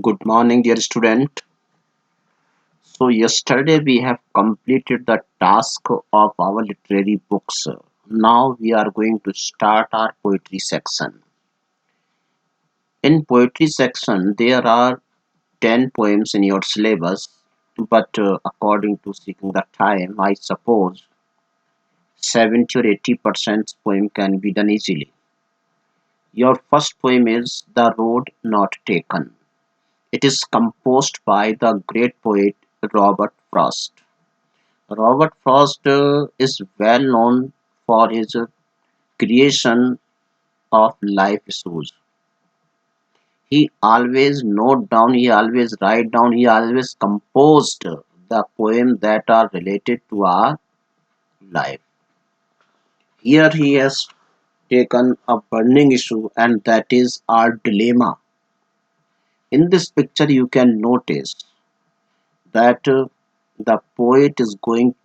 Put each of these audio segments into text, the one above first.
Good morning, dear student. So, yesterday we have completed the task of our literary books. Now we are going to start our poetry section. In poetry section, there are 10 poems in your syllabus, but according to seeking the time, I suppose 70 or 80% poem can be done easily. Your first poem is The Road Not Taken. It is composed by the great poet Robert Frost. Robert Frost is well known for his creation of life issues. He always note down, he always write down, he always composed the poem that are related to our life. Here he has taken a burning issue, and that is our dilemma. In this picture you can notice that the poet is going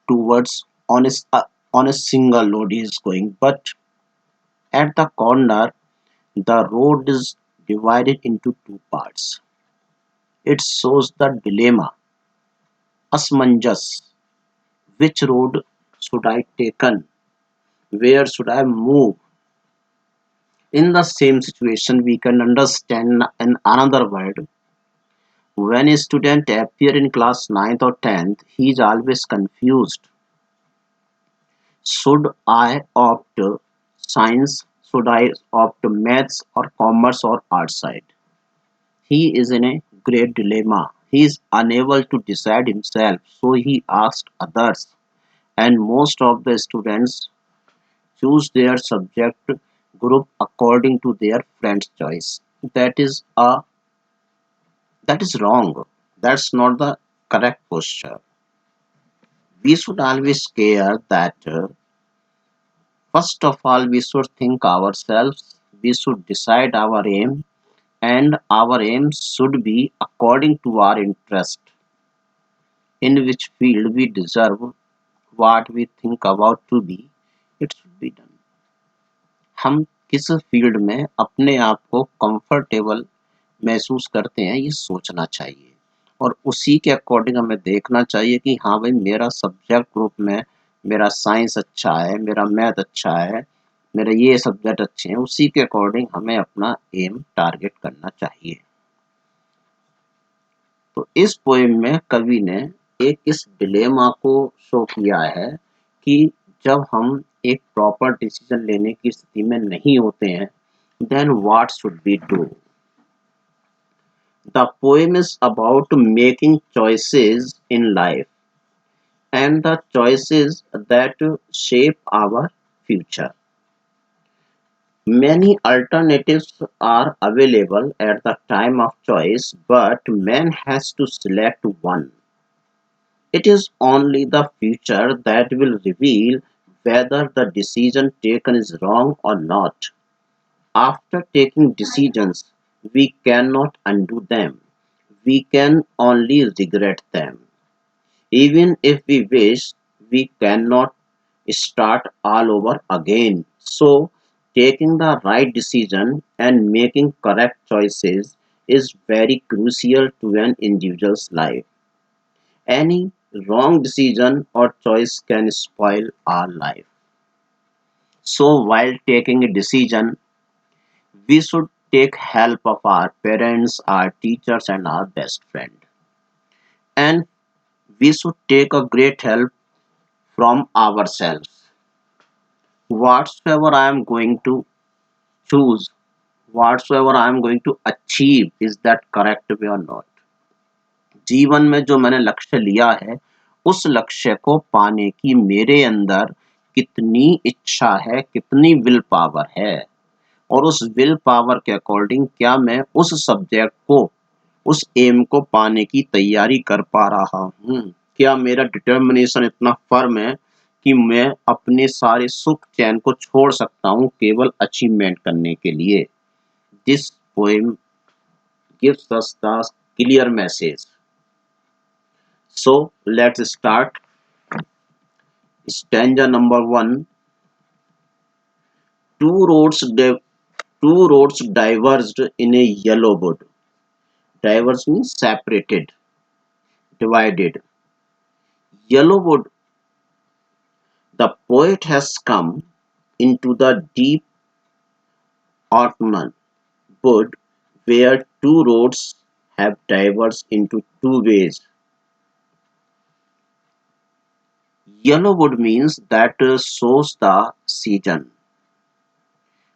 towards on a single road he is going, but at the corner the road is divided into two parts. It shows the dilemma, asmanjas. Which road should I taken? Where should I move? In the same situation we can understand in another word. When a student appear in class 9th or 10th, he is always confused. Should I opt science? Should I opt maths or commerce or art side? He is in a great dilemma. He is unable to decide himself, so he asked others. And most of the students choose their subject group according to their friend's choice. That is wrong. That's not the correct posture. We should always care that first of all we should think ourselves. We should decide our aim, and our aim should be according to our interest. In which field we deserve what we think about to be, it should be done. हम किस field में अपने आप को comfortable महसूस करते हैं ये सोचना चाहिए, और उसी के अकॉर्डिंग हमें देखना चाहिए कि हाँ भाई मेरा सब्जेक्ट ग्रुप में मेरा साइंस अच्छा है, मेरा मैथ अच्छा है, मेरे ये सब्जेक्ट अच्छे हैं, उसी के अकॉर्डिंग हमें अपना एम टारगेट करना चाहिए। तो इस पोएम में कवि ने एक इस डिलेमा को शो किया है कि जब हम एक प्रॉपर डिसीजन लेने की स्थिति में नहीं होते हैं, then what should we do? The poem is about making choices in life and the choices that shape our future. Many alternatives are available at the time of choice, but man has to select one. It is only the future that will reveal whether the decision taken is wrong or not. After taking decisions, we cannot undo them. We can only regret them. Even if we wish, we cannot start all over again. So, taking the right decision and making correct choices is very crucial to an individual's life. Any wrong decision or choice can spoil our life. So, while taking a decision, we should take help of our parents, our teachers, and our best friend. And we should take a great help from ourselves. Whatsoever I am going to choose, whatsoever I am going to achieve, is that correct way or not? जीवन में जो मैंने लक्ष्य लिया है, उस लक्ष्य को पाने की मेरे अंदर कितनी इच्छा है, कितनी विल पावर है, और उस विल पावर के अकॉर्डिंग क्या मैं उस सब्जेक्ट को, उस एम को पाने की तैयारी कर पा रहा हूँ? क्या मेरा डिटर्मिनेशन इतना फर्म है कि मैं अपने सारे सुख चैन को छोड़ सकता हूँ केवल अचीवमेंट करने के लिए? This poem gives us the clear message. So let's start. Stanza number 1. Two roads two roads diverged in a yellow wood. Diverse means separated, divided. Yellowwood, the poet has come into the deep autumnal wood where two roads have diverged into two ways. Yellowwood means that shows the season.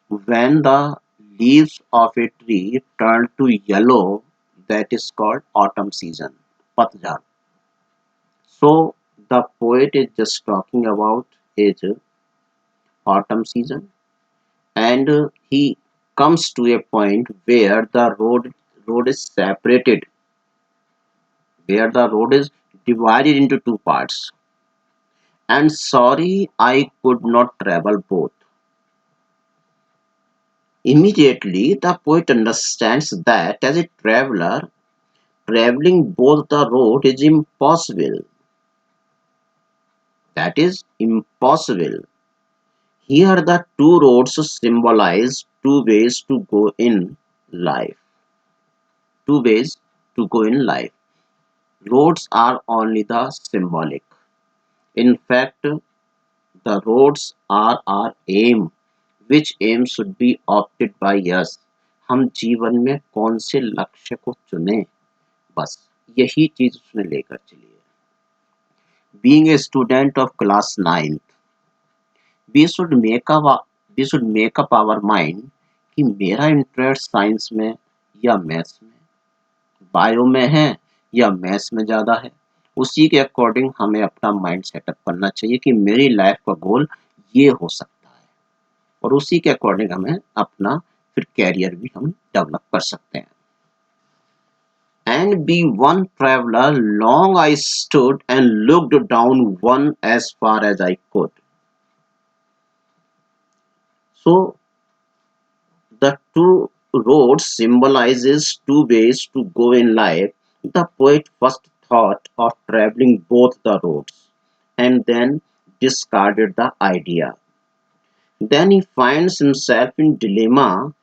When the leaves of a tree turn to yellow, that is called autumn season, Patjhar. So the poet is just talking about his autumn season, and he comes to a point where the road is separated, where the road is divided into two parts. And sorry, I could not travel both. Immediately, the poet understands that as a traveler, traveling both the road is impossible. That is impossible. Here, the two roads symbolize two ways to go in life. Two ways to go in life. Roads are only the symbolic. In fact, the roads are our aim, which aim should be opted by us. हम जीवन में कौन से लक्ष्य को चुने, बस यही चीज उसने लेकर चली है. Being a student of class 9, we should make up we should make up our mind कि मेरा इंटरेस्ट साइंस में या मैथ्स में, बायो में है या मैथ्स में ज़्यादा है. उसी के अकॉर्डिंग हमें अपना माइंड सेटअप करना चाहिए कि मेरी लाइफ का गोल ये हो सकता है, और उसी के अकॉर्डिंग हमें अपना फिर कैरियर भी हम डेवलप कर सकते हैं. And be one traveler, long I stood and looked down one as far as I could. So the two roads symbolizes two ways to go in life. The poet first thought of traveling both the roads and then discarded the idea. Then he finds himself in dilemma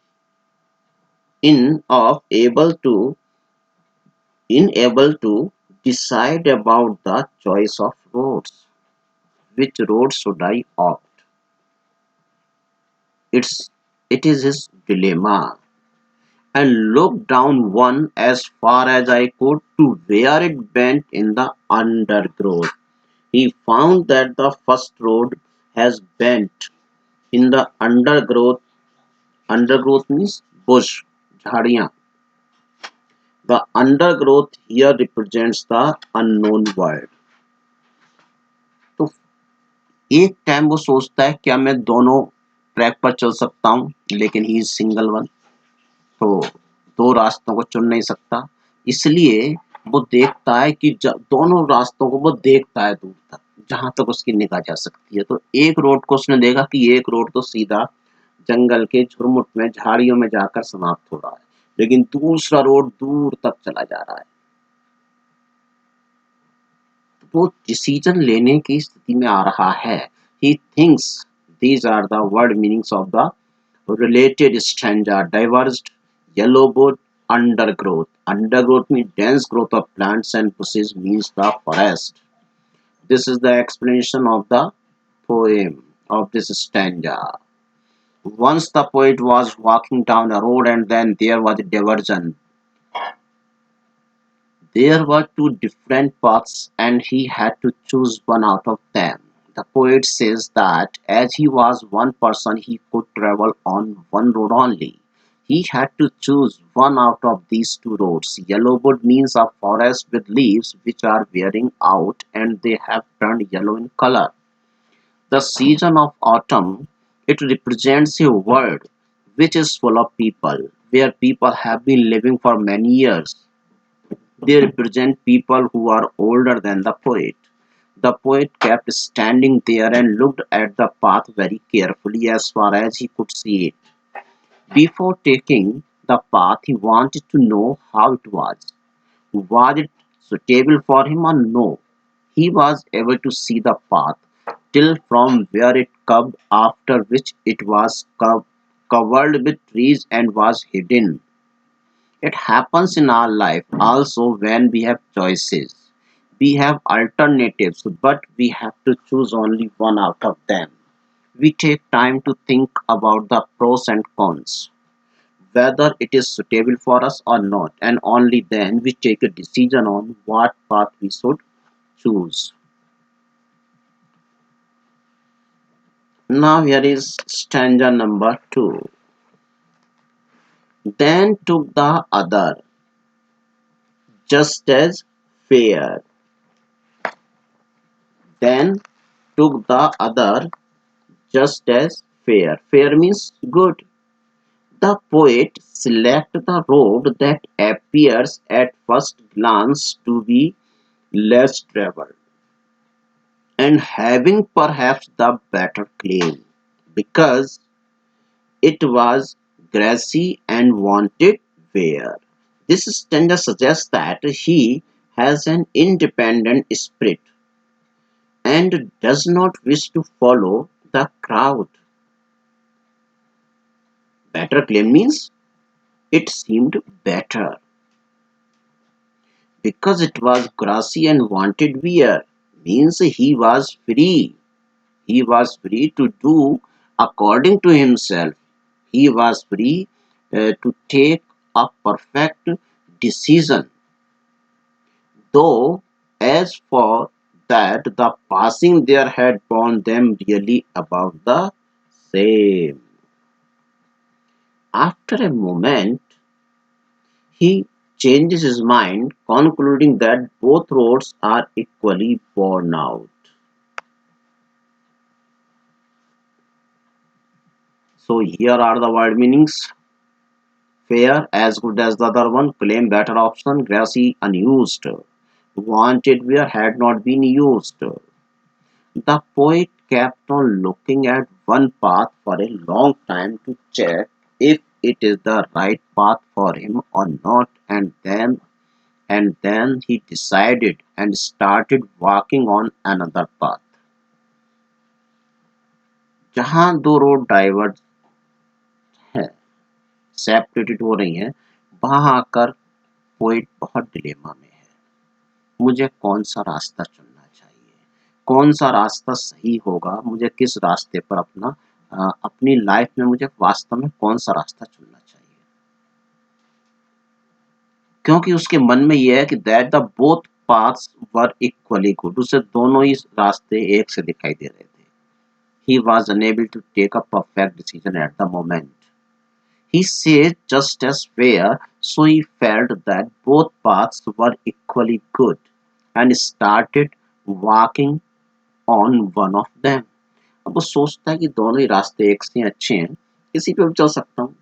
in of unable to decide about the choice of roads. Which road should I opt? It's it is his dilemma. And looked down one as far as I could to where it bent in the undergrowth. He found that the first road has bent in the undergrowth. Undergrowth means bush, झाड़ियाँ. The undergrowth here represents the unknown world. तो एक time वो सोचता है क्या मैं दोनों track पर चल सकता हूँ, लेकिन ही इज सिंगल वन, तो दो रास्तों को चुन नहीं सकता. इसलिए वो देखता है कि दोनों रास्तों को वो देखता है दूर तक, जहां तक उसकी निगाह जा सकती है. तो एक रोड को उसने देखा कि एक रोड तो सीधा जंगल के झुरमुट में झाड़ियों में जाकर समाप्त हो रहा है, लेकिन दूसरा रोड दूर तक चला जा रहा है. वो डिसीजन लेने की स्थिति में आ रहा है. He thinks these are the word meanings of the related stanza. Diverged, yellowwood, undergrowth. Undergrowth means dense growth of plants and bushes means the forest. This is the explanation of the poem of this stanza. Once the poet was walking down a road and then there was a diversion. There were two different paths and he had to choose one out of them. The poet says that as he was one person, he could travel on one road only. He had to choose one out of these two roads. Yellowwood means a forest with leaves which are wearing out and they have turned yellow in color. The season of autumn, it represents a world which is full of people, where people have been living for many years. They represent people who are older than the poet. The poet kept standing there and looked at the path very carefully as far as he could see it. Before taking the path, he wanted to know how it was. Was it suitable for him or no? He was able to see the path till from where it curved, after which it was covered with trees and was hidden. It happens in our life also when we have choices. We have alternatives, but we have to choose only one out of them. We take time to think about the pros and cons, whether it is suitable for us or not, and only then we take a decision on what path we should choose. Now, here is stanza number 2. Then took the other, just as fair. Then took the other, just as fair. Fair means good. The poet selects the road that appears at first glance to be less traveled and having perhaps the better claim because it was grassy and wanted wear. This stanza suggests that he has an independent spirit and does not wish to follow the crowd. Better claim means it seemed better because it was grassy and wanted wear means he was free. He was free to do according to himself. He was free to take a perfect decision. Though, as for that, the passing there had borne them really above the same. After a moment, he changes his mind, concluding that both roads are equally worn out. So, here are the word meanings. Fair, as good as the other one, claim better option, grassy, unused. Wanted where had not been used. The poet kept on looking at one path for a long time to check if it is the right path for him or not, and then he decided and started walking on another path. जहाँ दो road divert है, separated हो रही हैं, वहां आकर poet बहुत dilemma में है। मुझे कौन सा रास्ता चुनना चाहिए, कौन सा रास्ता सही होगा, मुझे किस रास्ते पर अपनी लाइफ में मुझे वास्तव में कौन सा रास्ता चुनना चाहिए, क्योंकि उसके मन में यह है कि that the both paths were equally good, उसे दोनों ही रास्ते एक से दिखाई दे रहे थे। He was unable to take a perfect decision at the moment. He said just as fair, so he felt that both paths were equally good and started walking on one of them. अब वो सोचता है कि दोनों ही रास्ते एक से अच्छे हैं, किसी पे भी चल सकता हूँ।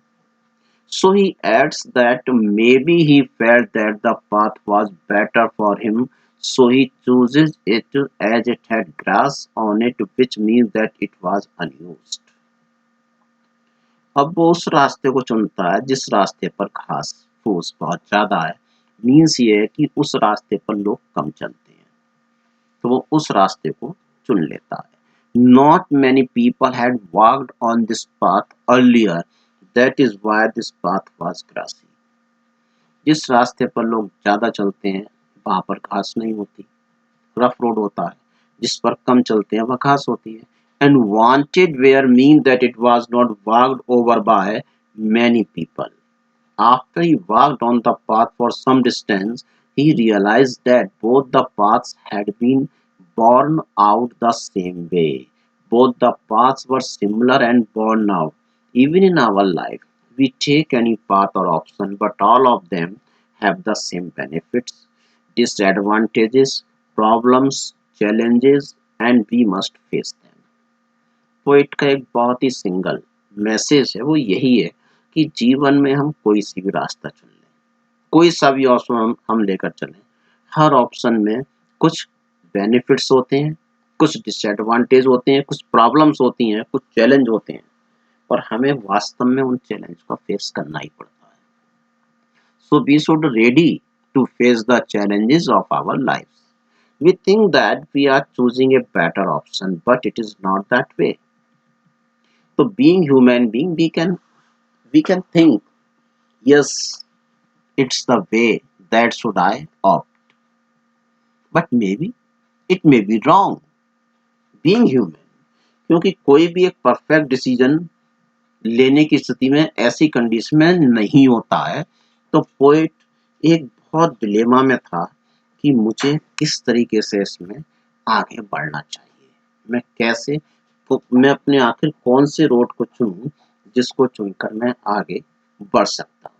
So he adds that maybe he felt that the path was better for him, so he chooses it as it had grass on it, which means that it was unused. अब वो उस रास्ते को चुनता है जिस रास्ते पर घास फूस बहुत ज्यादा है। मीन्स ये है कि उस रास्ते पर लोग कम चलते हैं, तो वो उस रास्ते को चुन लेता है। Not many people had walked on this path earlier, that is why this path was grassy. जिस रास्ते पर लोग ज्यादा चलते हैं वहां पर घास नहीं होती, रफ रोड होता है। जिस पर कम चलते हैं वह घास होती है। And wanted where mean that it was not walked over by many people. After he walked on the path for some distance, he realized that both the paths had been borne out the same way. Both the paths were similar and borne out. Even in our life, we take any path or option, but all of them have the same benefits, disadvantages, problems, challenges, and we must face them. Poet का एक बहुत ही single message है, वो यही है कि जीवन में हम कोई सी भी रास्ता चुन लें, कोई सा भी ऑप्शन हम लेकर चलें, हर ऑप्शन में कुछ बेनिफिट्स होते हैं, कुछ डिसएडवांटेज होते हैं, कुछ प्रॉब्लम्स होती हैं, कुछ चैलेंज होते हैं, और हमें वास्तव में उन चैलेंज को फेस करना ही पड़ता है। So we should ready to face the challenges of our life. We think that we are choosing a better option, but it is not that way. So being human being, we can think, yes, It's the way that should I opt. But maybe it may be wrong. Being human, क्योंकि कोई भी एक perfect decision लेने की स्थिति में ऐसी condition में नहीं होता है, तो पोएट एक बहुत डिलेमा में था कि मुझे किस तरीके से इसमें आगे बढ़ना चाहिए। मैं कैसे तो मैं अपने आखिर कौन से रोड को चुनूं जिसको चुनकर मैं आगे बढ़ सकता हूँ।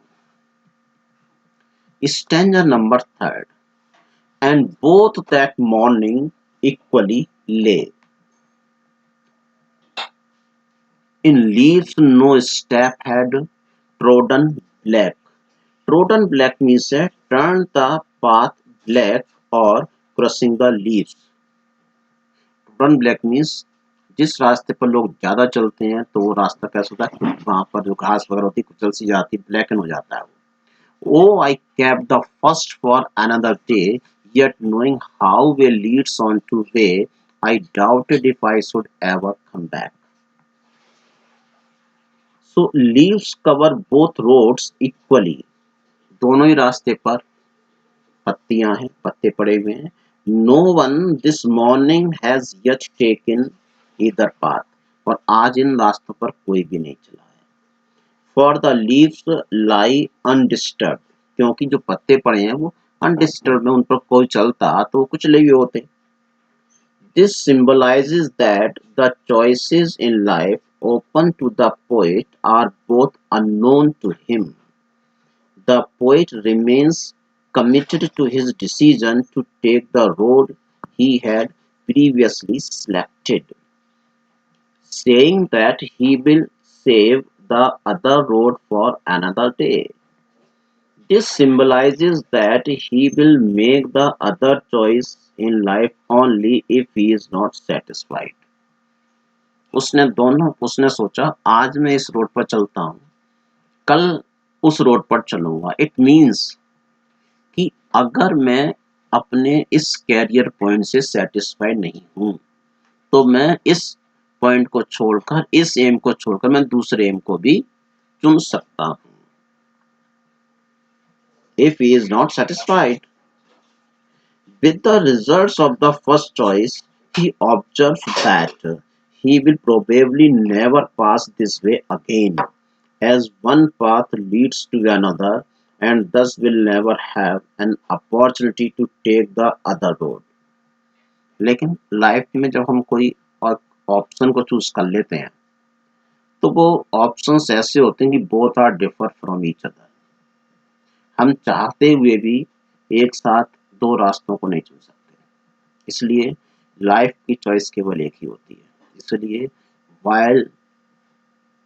Stanza number 3 and both that morning equally lay in leaves no step had trodden black. Trodden black means that turn the path black or crossing the leaves. Trodden black means जिस रास्ते पर लोग ज्यादा चलते हैं तो वो रास्ता कैसा होता है, वहां पर जो घास वगैरह होती है कुचल सी जाती है, ब्लैकन हो जाता है। Oh, I kept the first for another day, yet knowing how way leads on to way, I doubted if I should ever come back. So leaves cover both roads equally. दोनों ही रास्ते पर पत्तियां हैं, पत्ते पड़े हुए हैं। No one this morning has yet taken either path. और आज इन रास्तों पर कोई भी नहीं चला है। For the leaves lie undisturbed. क्योंकि जो पत्ते पड़े हैं वो अनडिस्टर्ब है, उन पर कोई चलता तो वो कुचले हुए होते। This symbolizes that the choices in life open to the poet are both unknown to him. The poet remains committed to his decision to take the road he had previously selected, saying that he will save the other road for another day. This symbolizes that he will make the other choice in life only if he is not satisfied. उसने सोचा आज मैं इस road पर चलता हूँ, कल उस रोड पर चलूंगा। इट मीन्स कि अगर मैं अपने इस कैरियर पॉइंट से सेटिस्फाइड नहीं हूँ तो मैं इस पॉइंट को छोड़कर, इस एम को छोड़कर मैं दूसरे एम को भी चुन सकता हूँ। If he is not satisfied with the results of the first choice, he observes that he will probably never pass this way again, as one path leads to another and thus will never have an opportunity to take the other road. लेकिन life में जब हम कोई option को choose कर लेते हैं तो वो ऑप्शंस ऐसे होते हैं कि both are differ from each other. हम चाहते हुए भी एक साथ दो रास्तों को नहीं चुन सकते, इसलिए लाइफ की चॉइस केवल एक ही होती है। इसलिए while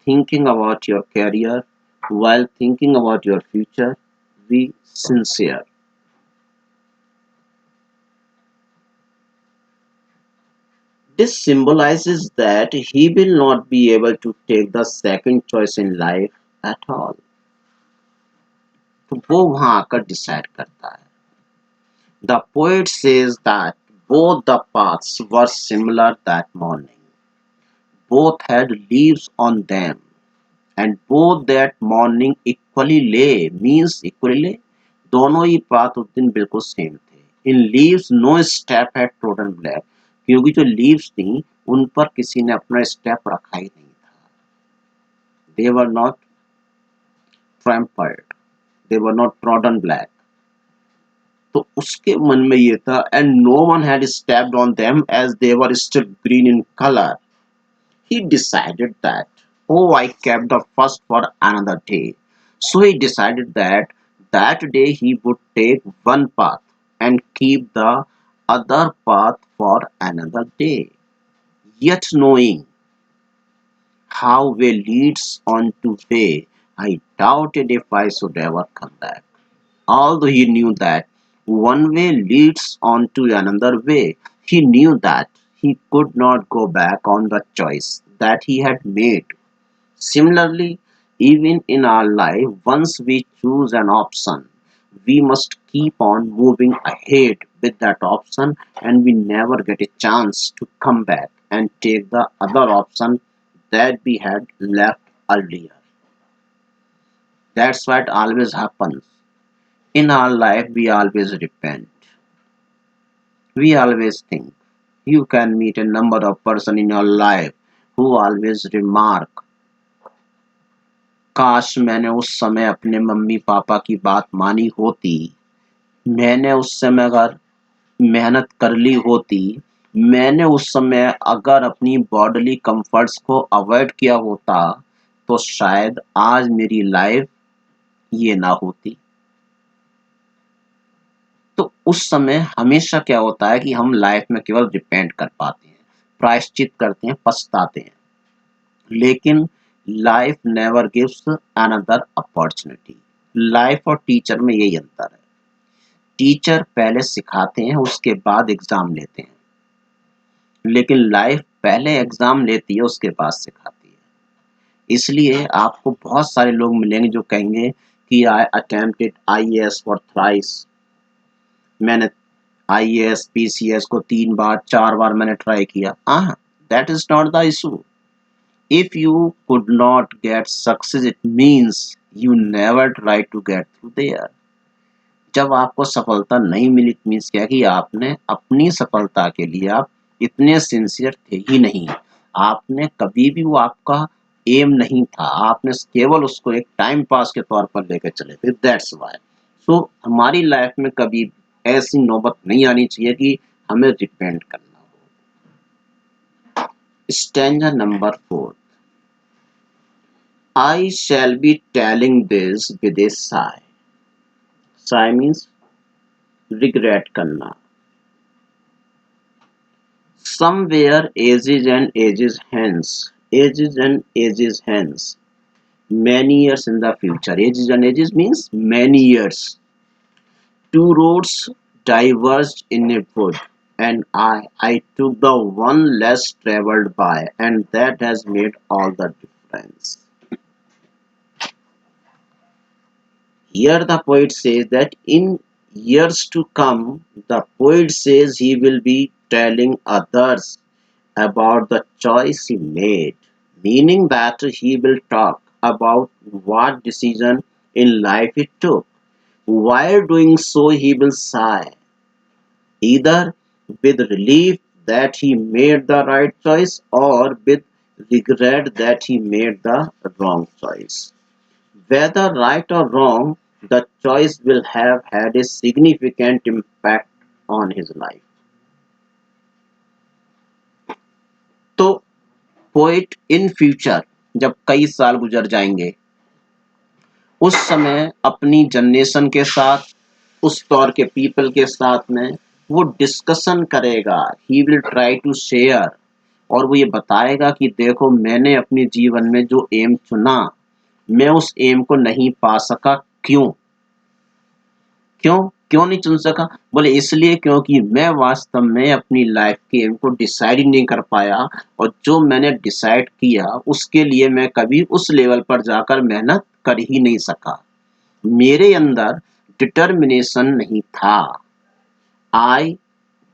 thinking about your career, while thinking about your future, be sincere. This symbolizes that he will not be able to take the second choice in life at all. तो वो वहां आकर डिसाइड करता है। The poet says that both the paths were similar that morning. Both had leaves on them, and both that morning equally lay means equally lay. दोनों ही path उस दिन बिल्कुल सेम थे। In leaves no step had trodden black, क्योंकि जो leaves थी उन पर किसी ने अपना स्टेप रखा ही नहीं था। They were not trampled, they were not trodden black. तो उसके मन में ये था, and no one had stepped on them as they were still green in color. He decided that, oh, I kept the first for another day. So he decided that that day he would take one path and keep the other path for another day. Yet knowing how way leads on to way, I doubted if I should ever come back. Although he knew that one way leads on to another way, he knew that he could not go back on the choice that he had made. Similarly, even in our life, once we choose an option, we must keep on moving ahead with that option and we never get a chance to come back and take the other option that we had left earlier. That's what always happens. In our life, we always repent. We always think. You can meet a number of person in your life who always remark, काश मैंने उस समय अपने mummy papa की बात मानी होती, मैंने उस समय अगर मेहनत कर ली होती, मैंने उस समय अगर अपनी बॉडीली कंफर्ट्स को अवॉइड किया होता, तो शायद आज मेरी लाइफ ये ना होती। तो उस समय हमेशा क्या होता है कि हम लाइफ में केवल रिपेंट कर पाते हैं, प्रायश्चित करते हैं, पछताते हैं, लेकिन life never gives another opportunity. Life और टीचर में यही अंतर है। टीचर पहले सिखाते हैं, उसके बाद एग्जाम लेते हैं, लेकिन लाइफ पहले एग्जाम लेती है, उसके बाद सिखाती है। इसलिए आपको बहुत सारे लोग मिलेंगे जो कहेंगे कि I attempted IAS for thrice, मैंने आईएएस पीसीएस को 3 बार 4 बार मैंने ट्राई किया। That is not the issue. If you could not get success, it means you never try to get through there. जब आपको सफलता नहीं मिली, इट मीन्स क्या कि आपने अपनी सफलता के लिए आप इतने सिंसियर थे ही नहीं। आपने कभी भी वो आपका एम नहीं था, आपने केवल उसको एक टाइम पास के तौर पर लेकर चले थे। That's why. सो हमारी लाइफ में कभी ऐसी नौबत नहीं आनी चाहिए कि हमें रिपेंट करना हो। Stanza number 4, I shall be telling this with A Sai. Sai means regret करना। Somewhere ages and ages hence, ages and ages hence, many years in the future. Ages and ages means many years. Two roads diverged in a wood, and I took the one less traveled by, and that has made all the difference. Here the poet says that in years to come, the poet says he will be telling others about the choice he made, meaning that he will talk about what decision in life he took. While doing so, he will sigh, either with relief that he made the right choice or with regret that he made the wrong choice. Whether right or wrong, the choice will have had a significant impact on his life. तो poet in future, जब कई साल गुजर जाएंगे, उस समय अपनी generation के साथ, उस दौर के पीपल के साथ में वो डिस्कशन करेगा। He will try to share, और वो ये बताएगा कि देखो मैंने अपने जीवन में जो एम चुना, मैं उस एम को नहीं पा सका। क्यों क्यों क्यों नहीं चुन सका? बोले इसलिए क्योंकि मैं वास्तव में अपनी लाइफ के एम को डिसाइड ही नहीं कर पाया, और जो मैंने डिसाइड किया उसके लिए मैं कभी उस लेवल पर जाकर मेहनत कर ही नहीं सका। मेरे अंदर डिटर्मिनेशन नहीं था। I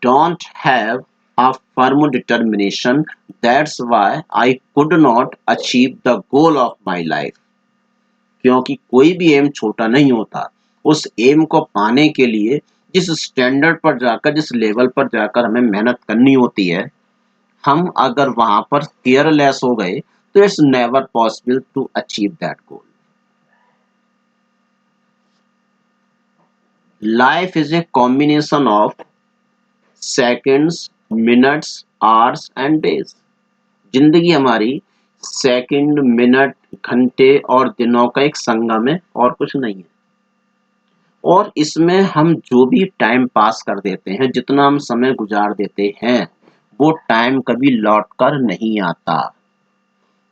don't have a firm determination, that's why I could not achieve the goal of my life. क्योंकि कोई भी एम छोटा नहीं होता। उस एम को पाने के लिए जिस स्टैंडर्ड पर जाकर, जिस लेवल पर जाकर हमें मेहनत करनी होती है, हम अगर वहां पर केयरलेस हो गए तो it's never possible to achieve that goal. Life is a combination of seconds, minutes, hours and days. जिंदगी हमारी सेकंड, मिनट, घंटे और दिनों का एक संगम है, और कुछ नहीं है। और इसमें हम जो भी टाइम पास कर देते हैं, जितना हम समय गुजार देते हैं, वो टाइम कभी लौट कर नहीं आता।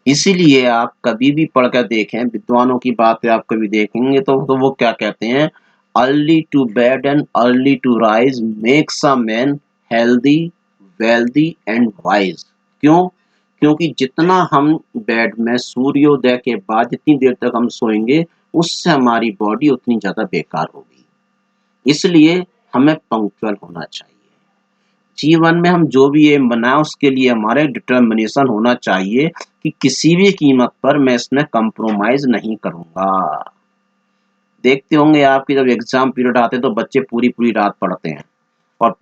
इसीलिए आप कभी भी पढ़कर देखें, विद्वानों की बातें आप कभी देखेंगे तो वो क्या कहते हैं, early to bed and early to rise makes a man healthy, wealthy and wise. क्यों? क्योंकि जितना हम बेड में सूर्योदय के बाद जितनी देर तक हम सोएंगे, उससे हमारी बॉडी उतनी ज्यादा बेकार होगी। इसलिए हमें पंक्चुअल होना चाहिए। जीवन में हम जो भी एम बनाए उसके लिए हमारे डिटर्मिनेशन होना चाहिए कि किसी भी कीमत पर मैं इसमें कंप्रोमाइज नहीं करूंगा। देखते होंगे आपके जब एग्जाम पीरियड आते हैं तो बच्चे पूरी पूरी रात पढ़ते हैं और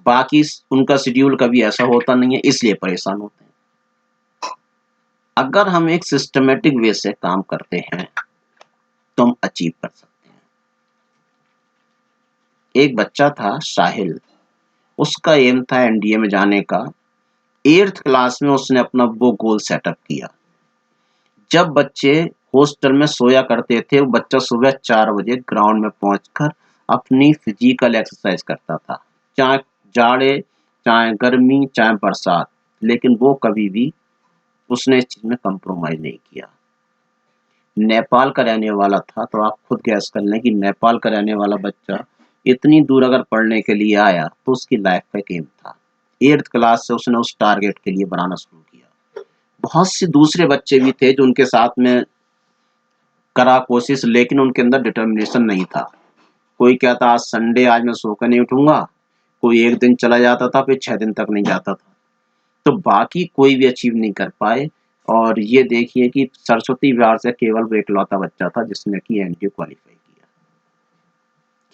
बाकी उनका शेड्यूल कभी ऐसा होता नहीं है, इसलिए परेशान होते हैं। अगर हम एक सिस्टमेटिक वे से काम करते हैं तो हम अचीव कर सकते हैं। एक बच्चा था साहिल, उसका एम था एनडीए में जाने का। 8th क्लास में उसने अपना वो गोल सेटअप किया। जब बच्चे हॉस्टल में सोया करते थे, वो बच्चा सुबह 4 बजे ग्राउंड में पहुंचकर अपनी फिजिकल एक्सरसाइज करता था, चाहे जाड़े, चाहे गर्मी, चाहे बरसात। लेकिन वो कभी भी उसने इस चीज में कंप्रोमाइज नहीं किया। नेपाल का रहने वाला था, तो आप खुद गैस कर लें कि नेपाल का रहने वाला बच्चा इतनी दूर अगर पढ़ने के लिए आया तो उसकी लाइफ का एक एम था। 8th क्लास से उसने उस टारगेट के लिए बनाना शुरू किया। बहुत से दूसरे बच्चे भी थे जो उनके साथ में करा कोशिश, लेकिन उनके अंदर डिटर्मिनेशन नहीं था। कोई कहता आज संडे, आज मैं सो कर नहीं उठूंगा, कोई एक दिन चला जाता था, फिर 6 दिन तक नहीं जाता था। तो बाकी कोई भी अचीव नहीं कर पाए। और ये देखिए कि सरस्वती विहार से केवल वो इकलौता बच्चा था जिसने कि एनडीए क्वालिफाई किया।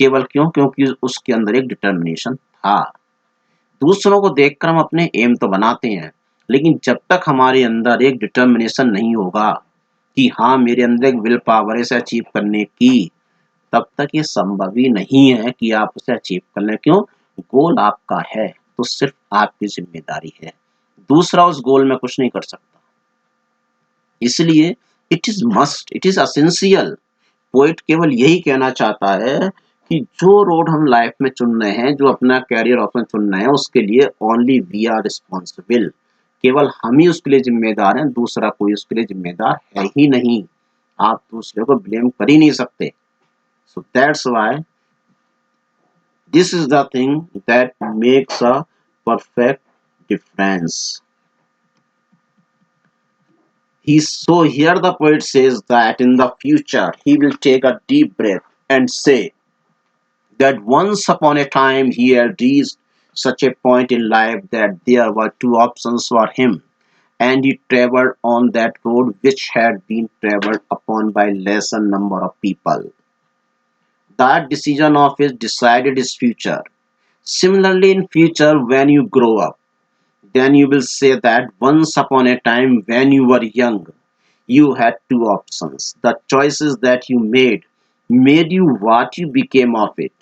केवल क्यों? क्योंकि उसके अंदर एक डिटर्मिनेशन था। दूसरों को देखकर हम अपने एम तो बनाते हैं, लेकिन जब तक हमारे अंदर एक डिटर्मिनेशन नहीं होगा कि हाँ मेरे अंदर एक विल पावर है इसे अचीव करने की, तब तक ये संभव ही नहीं है कि आप उसे अचीव कर लें। क्यों? गोल आपका है तो सिर्फ आपकी जिम्मेदारी है, दूसरा उस गोल में कुछ नहीं कर सकता। इसलिए it is must, it is essential. Poet केवल यही कहना चाहता है कि जो रोड हम लाइफ में चुन रहे हैं, जो अपना कैरियर ऑप्शन चुन रहे हैं, उसके लिए ओनली वी आर रिस्पॉन्सिबल। केवल हम ही उसके लिए जिम्मेदार हैं, दूसरा कोई उसके लिए जिम्मेदार है ही नहीं। आप दूसरे को ब्लेम कर ही नहीं सकते। So that's why this is the thing that makes a perfect difference. So here the poet says that in the future he will take a deep breath and say that once upon a time he had reached such a point in life that there were two options for him, and he traveled on that road which had been traveled upon by lesser number of people. That decision of his decided his future. Similarly, in future, when you grow up, then you will say that once upon a time when you were young, you had two options. The choices that you made you what you became of it.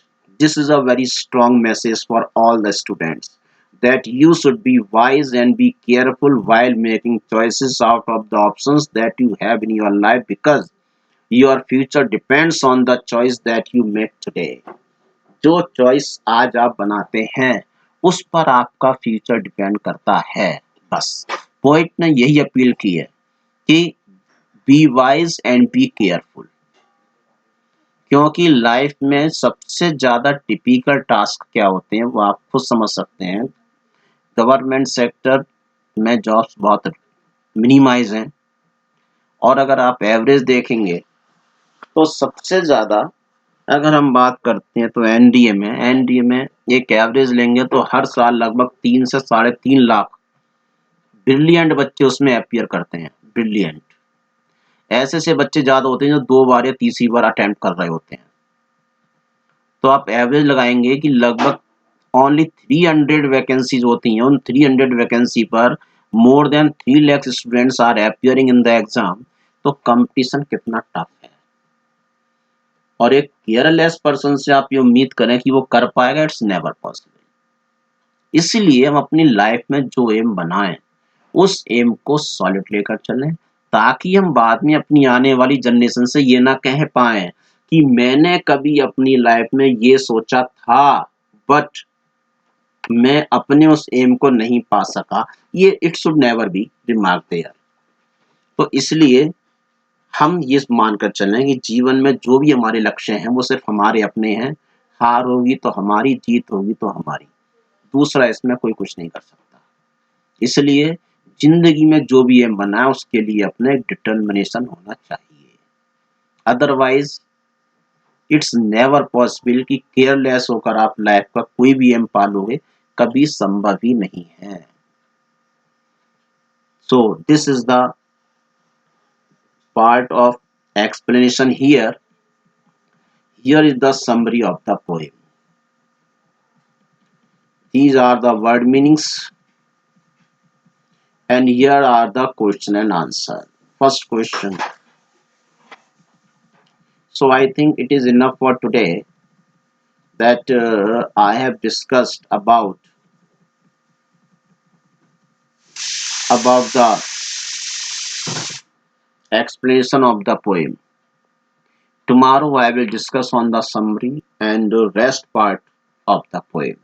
This is a very strong message for all the students, that you should be wise and be careful while making choices out of the options that you have in your life, because your future depends on the choice that you make today. जो choice आज आप बनाते हैं उस पर आपका future depend करता है। बस पोइट ने यही अपील की है कि be wise and be careful, क्योंकि लाइफ में सबसे ज्यादा टिपिकल टास्क क्या होते हैं वो आप खुद समझ सकते हैं। गवर्नमेंट सेक्टर में जॉब्स बहुत मिनिमाइज हैं, और अगर आप एवरेज देखेंगे तो सबसे ज्यादा अगर हम बात करते हैं तो एनडीए में एक एवरेज लेंगे तो हर साल लगभग 3 से 3.5 लाख ब्रिलियंट बच्चे उसमें अपीयर करते हैं। ब्रिलियंट ऐसे से बच्चे ज्यादा होते हैं जो 2 बार या तीसरी बार अटेम्प्ट कर रहे होते हैं। तो आप एवरेज लगाएंगे कि लगभग ओनली 300 वैकेंसीज होती हैं। उन 300 वैकेंसी पर more than 3 lakh students are appearing in the exam. तो कंपटीशन कितना टफ है, और एक केयरलेस पर्सन से आप ये उम्मीद करें कि वो कर पाएगा, इट्स नेवर पॉसिबल। इसलिए हम अपनी लाइफ में जो एम बनाएं उस एम को सॉलिड लेकर चलें, ताकि हम बाद में अपनी आने वाली जनरेशन से ये ना कह पाए कि मैंने कभी अपनी लाइफ में ये सोचा था बट मैं अपने उस एम को नहीं पा सका। ये it should never be remark there. तो इसलिए हम ये मानकर चलें कि जीवन में जो भी हमारे लक्ष्य हैं वो सिर्फ हमारे अपने हैं। हार होगी तो हमारी, जीत होगी तो हमारी, दूसरा इसमें कोई कुछ नहीं कर सकता। इसलिए जिंदगी में जो भी एम बना है उसके लिए अपने डिटर्मिनेशन होना चाहिए। अदरवाइज इट्स नेवर पॉसिबल कि केयरलेस होकर आप लाइफ का कोई भी एम पालोगे, कभी संभव ही नहीं है। So this is the part of explanation here, Here is the summary of the poem. These are the word meanings, and here are the question and answer. First question. So I think it is enough for today that I have discussed about the explanation of the poem. Tomorrow I will discuss on the summary and the rest part of the poem.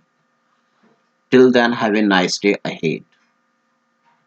Till then, have a nice day ahead.